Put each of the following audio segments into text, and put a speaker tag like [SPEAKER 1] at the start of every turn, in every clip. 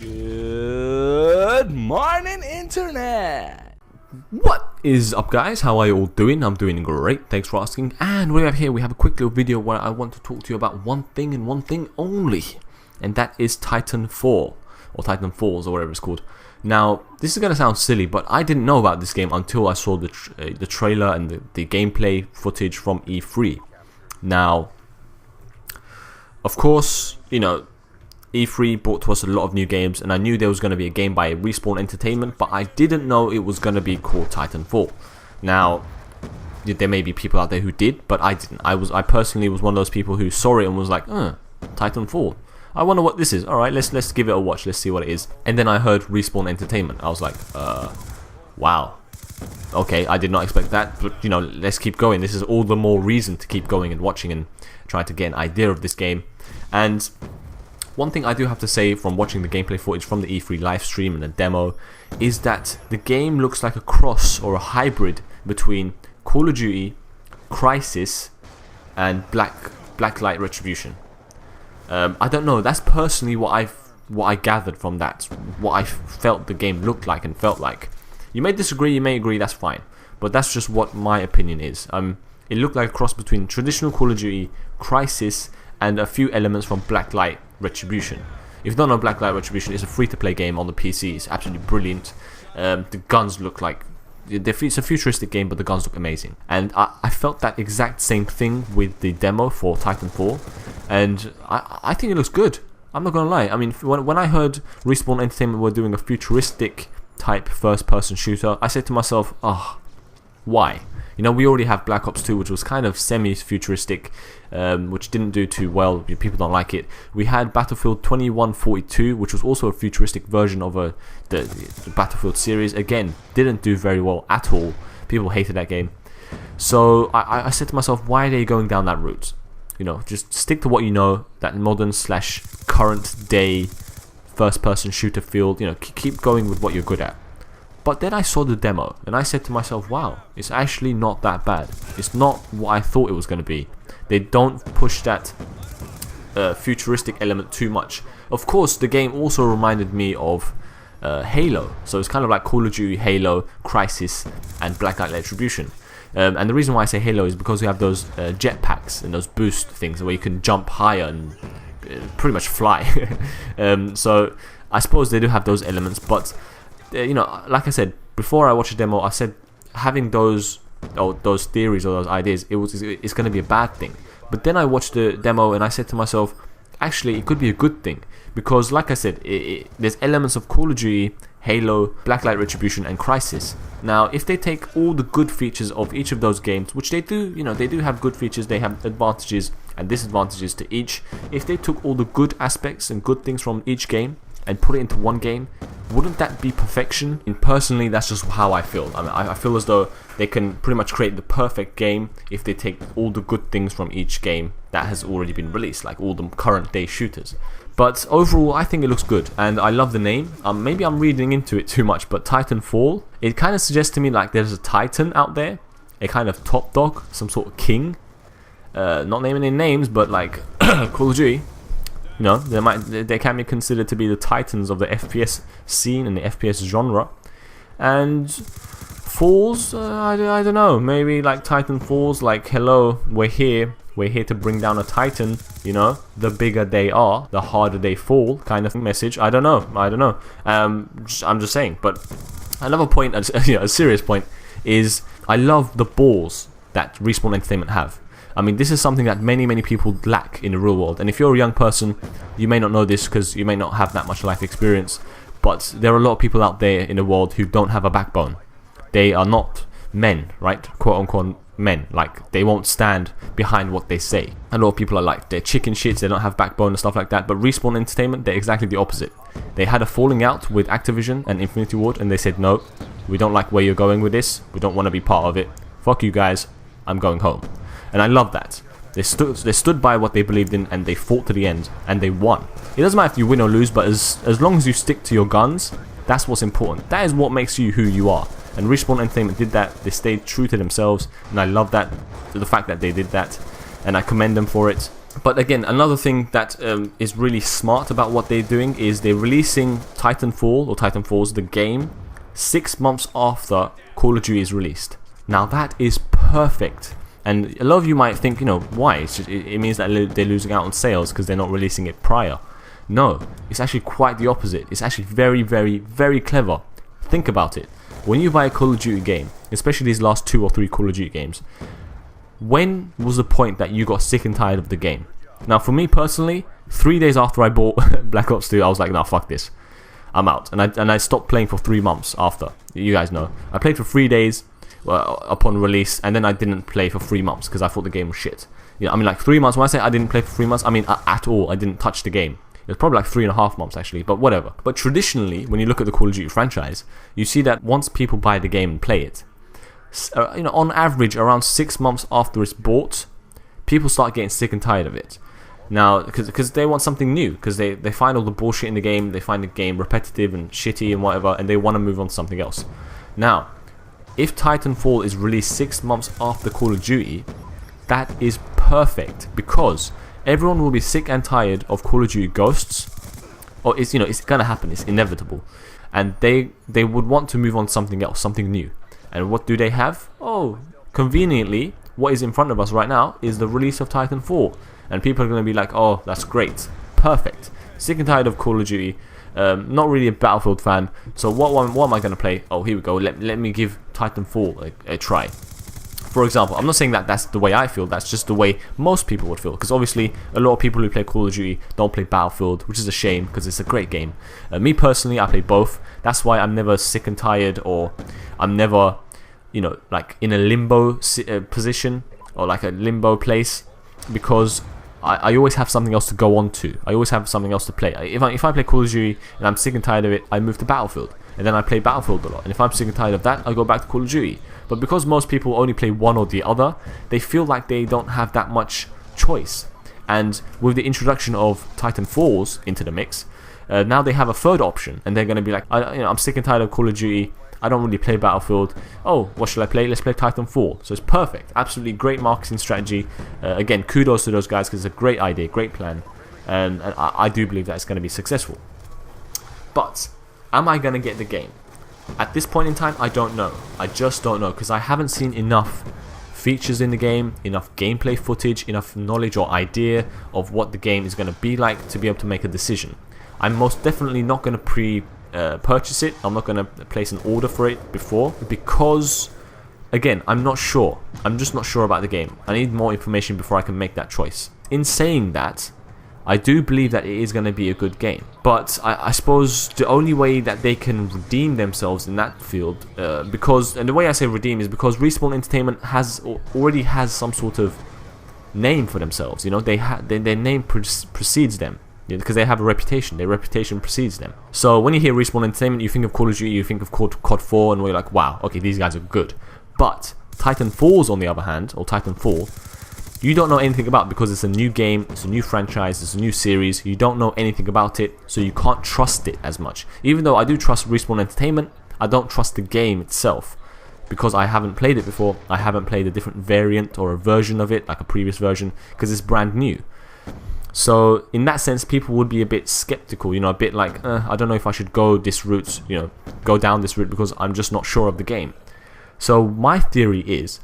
[SPEAKER 1] Good morning, internet.
[SPEAKER 2] What is up, guys? How are you all doing? I'm doing great, thanks for asking. And we have here, we have a quick little video where I want to talk to you about one thing and one thing only, and that is Titanfall, or Titanfalls, or whatever it's called. Now, this is going to sound silly, but I didn't know about this game until I saw the trailer and the gameplay footage from E3. Now, of course, you know, E3 brought to us a lot of new games, and I knew there was going to be a game by Respawn Entertainment, but I didn't know it was going to be called Titanfall. Now, there may be people out there who did, but I didn't. I personally was one of those people who saw it and was like, Titanfall. I wonder what this is. Alright, let's give it a watch, let's see what it is. And then I heard Respawn Entertainment. I was like, wow. Okay, I did not expect that, but you know, let's keep going. This is all the more reason to keep going and watching and trying to get an idea of this game. And one thing I do have to say from watching the gameplay footage from the E3 live stream and the demo is that the game looks like a cross or a hybrid between Call of Duty, Crisis, and Blacklight Retribution. I don't know, that's personally what I gathered from that, what I felt the game looked like and felt like. You may disagree, you may agree, that's fine, but that's just what my opinion is. It looked like a cross between traditional Call of Duty, Crisis, and a few elements from Blacklight Retribution. If you don't know Blacklight Retribution, it's a free-to-play game on the PC. It's absolutely brilliant. The guns look like... It's a futuristic game, but the guns look amazing. And I felt that exact same thing with the demo for Titanfall. And I think it looks good. I'm not gonna lie. I mean, when I heard Respawn Entertainment were doing a futuristic type first-person shooter, I said to myself, why? You know, we already have Black Ops 2, which was kind of semi-futuristic, which didn't do too well. People don't like it. We had Battlefield 2142, which was also a futuristic version of the Battlefield series. Again, didn't do very well at all. People hated that game. So I said to myself, why are they going down that route? You know, just stick to what you know, that modern / current day first-person shooter field. You know, keep going with what you're good at. But then I saw the demo and I said to myself, wow, it's actually not that bad. It's not what I thought it was going to be. They don't push that futuristic element too much. Of course, the game also reminded me of Halo. So it's kind of like Call of Duty, Halo, Crisis, and Blacklight Retribution. And the reason why I say Halo is because you have those jetpacks and those boost things where you can jump higher and pretty much fly. So I suppose they do have those elements, but... you know, like I said, before I watched the demo, I said having those theories or those ideas, it's going to be a bad thing. But then I watched the demo and I said to myself, actually, it could be a good thing. Because, like I said, there's elements of Call of Duty, Halo, Blacklight Retribution, and Crisis. Now, if they take all the good features of each of those games, which they do, you know, they do have good features, they have advantages and disadvantages to each. If they took all the good aspects and good things from each game and put it into one game, wouldn't that be perfection? And personally, that's just how I feel. I mean, I feel as though they can pretty much create the perfect game if they take all the good things from each game that has already been released, like all the current day shooters. But overall, I think it looks good, and I love the name. Maybe I'm reading into it too much, but Titanfall, it kind of suggests to me like there's a Titan out there, a kind of top dog, some sort of king. Not naming any names, but like Call of Duty. You know, they can be considered to be the titans of the FPS scene and the FPS genre. And Falls, I don't know, maybe like Titanfalls, like hello, we're here to bring down a Titan. You know, the bigger they are, the harder they fall, kind of message. I don't know. I'm just saying. But another point, a serious point, is I love the balls that Respawn Entertainment have. I mean, this is something that many people lack in the real world. And if you're a young person, you may not know this because you may not have that much life experience. But there are a lot of people out there in the world who don't have a backbone. They are not men, right? Quote unquote men. Like, they won't stand behind what they say. A lot of people are like, they're chicken shits, they don't have backbone and stuff like that. But Respawn Entertainment, they're exactly the opposite. They had a falling out with Activision and Infinity Ward, and they said, no, we don't like where you're going with this. We don't want to be part of it. Fuck you guys. I'm going home. And I love that. They stood by what they believed in, and they fought to the end, and they won. It doesn't matter if you win or lose, but as long as you stick to your guns, that's what's important. That is what makes you who you are. And Respawn Entertainment did that. They stayed true to themselves, and I love that, the fact that they did that, and I commend them for it. But again, another thing that is really smart about what they're doing is they're releasing Titanfall, or Titanfall's the game, 6 months after Call of Duty is released. Now that is perfect. And a lot of you might think, you know, why? It means that they're losing out on sales because they're not releasing it prior. No, it's actually quite the opposite. It's actually very, very, very clever. Think about it. When you buy a Call of Duty game, especially these last 2 or 3 Call of Duty games, when was the point that you got sick and tired of the game? Now, for me personally, 3 days after I bought Black Ops 2, I was like, nah, fuck this. I'm out. And I stopped playing for 3 months after. You guys know. I played for 3 days upon release, and then I didn't play for 3 months because I thought the game was shit. Yeah, I mean, like 3 months. When I say I didn't play for 3 months, I mean at all. I didn't touch the game. It was probably like 3.5 months actually, but whatever. But traditionally, when you look at the Call of Duty franchise, you see that once people buy the game and play it, you know, on average, around 6 months after it's bought, people start getting sick and tired of it. Now, because they want something new, because they find all the bullshit in the game, they find the game repetitive and shitty and whatever, and they want to move on to something else. Now, if Titanfall is released 6 months after Call of Duty, that is perfect, because everyone will be sick and tired of Call of Duty Ghosts, or it's, you know, it's gonna happen, it's inevitable, and they would want to move on to something else, something new. And what do they have? Oh, conveniently, what is in front of us right now is the release of Titanfall. And people are going to be like, oh, that's great. Perfect. Sick and tired of Call of Duty. Not really a Battlefield fan. So what am I going to play? Oh, here we go. Let me give Titanfall a try. For example, I'm not saying that that's the way I feel. That's just the way most people would feel. Because obviously, a lot of people who play Call of Duty don't play Battlefield, which is a shame because it's a great game. Me personally, I play both. That's why I'm never sick and tired, or I'm never, you know, like in a limbo position, or like a limbo place, because I always have something else to go on to. I always have something else to play. If I play Call of Duty and I'm sick and tired of it, I move to Battlefield. And then I play Battlefield a lot. And if I'm sick and tired of that, I go back to Call of Duty. But because most people only play one or the other, they feel like they don't have that much choice. And with the introduction of Titanfalls into the mix, now they have a third option. And they're going to be like, I'm sick and tired of Call of Duty. I don't really play Battlefield. Oh, what should I play? Let's play Titanfall. So it's perfect. Absolutely great marketing strategy. Again, kudos to those guys because it's a great idea, great plan. And I do believe that it's going to be successful. But am I going to get the game? At this point in time, I don't know. I just don't know because I haven't seen enough features in the game, enough gameplay footage, enough knowledge or idea of what the game is going to be like to be able to make a decision. I'm most definitely not going to purchase it. I'm not going to place an order for it before because, again, I'm not sure. I'm just not sure about the game. I need more information before I can make that choice. In saying that, I do believe that it is going to be a good game. But I suppose the only way that they can redeem themselves in that field, and the way I say redeem is because Respawn Entertainment already has some sort of name for themselves. You know, their name precedes them. Because they have a reputation. Their reputation precedes them. So when you hear Respawn Entertainment, you think of Call of Duty, you think of COD 4, and we're like, wow, okay, these guys are good. But Titanfalls, on the other hand, or Titanfall, you don't know anything about because it's a new game, it's a new franchise, it's a new series. You don't know anything about it, so you can't trust it as much. Even though I do trust Respawn Entertainment, I don't trust the game itself. Because I haven't played it before. I haven't played a different variant or a version of it, like a previous version, because it's brand new. So in that sense, people would be a bit skeptical, you know, a bit like, I don't know if I should go this route, you know, go down this route because I'm just not sure of the game. So my theory is,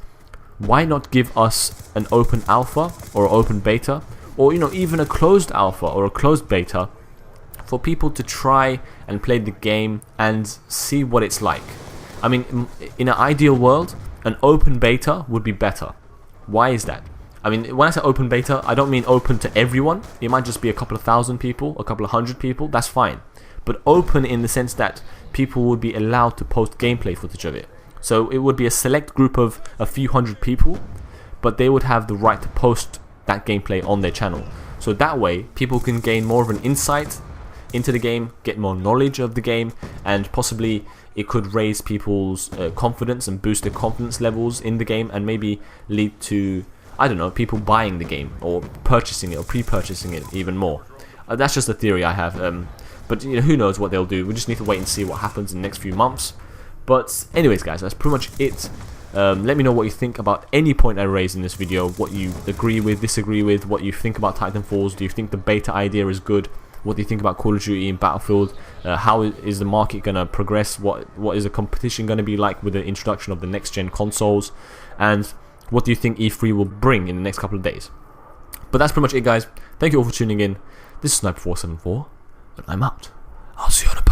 [SPEAKER 2] why not give us an open alpha or open beta, or, you know, even a closed alpha or a closed beta for people to try and play the game and see what it's like. I mean, in an ideal world, an open beta would be better. Why is that? I mean, when I say open beta, I don't mean open to everyone. It might just be a couple of thousand people, a couple of hundred people, that's fine. But open in the sense that people would be allowed to post gameplay footage of it. So it would be a select group of a few hundred people, but they would have the right to post that gameplay on their channel. So that way, people can gain more of an insight into the game, get more knowledge of the game, and possibly it could raise people's confidence and boost their confidence levels in the game, and maybe lead to, I don't know, people buying the game or purchasing it or pre-purchasing it even more. That's just a theory I have. But you know, who knows what they'll do. We just need to wait and see what happens in the next few months. But anyways, guys, that's pretty much it Let me know what you think about any point I raised in this video, what you agree with, disagree with, what you think about Titanfalls. Do you think the beta idea is good? What do you think about Call of Duty and Battlefield? How is the market going to progress? What is the competition going to be like with the introduction of the next gen consoles? And what do you think E3 will bring in the next couple of days? But that's pretty much it, guys. Thank you all for tuning in. This is Sniper474, and I'm out. I'll see you on a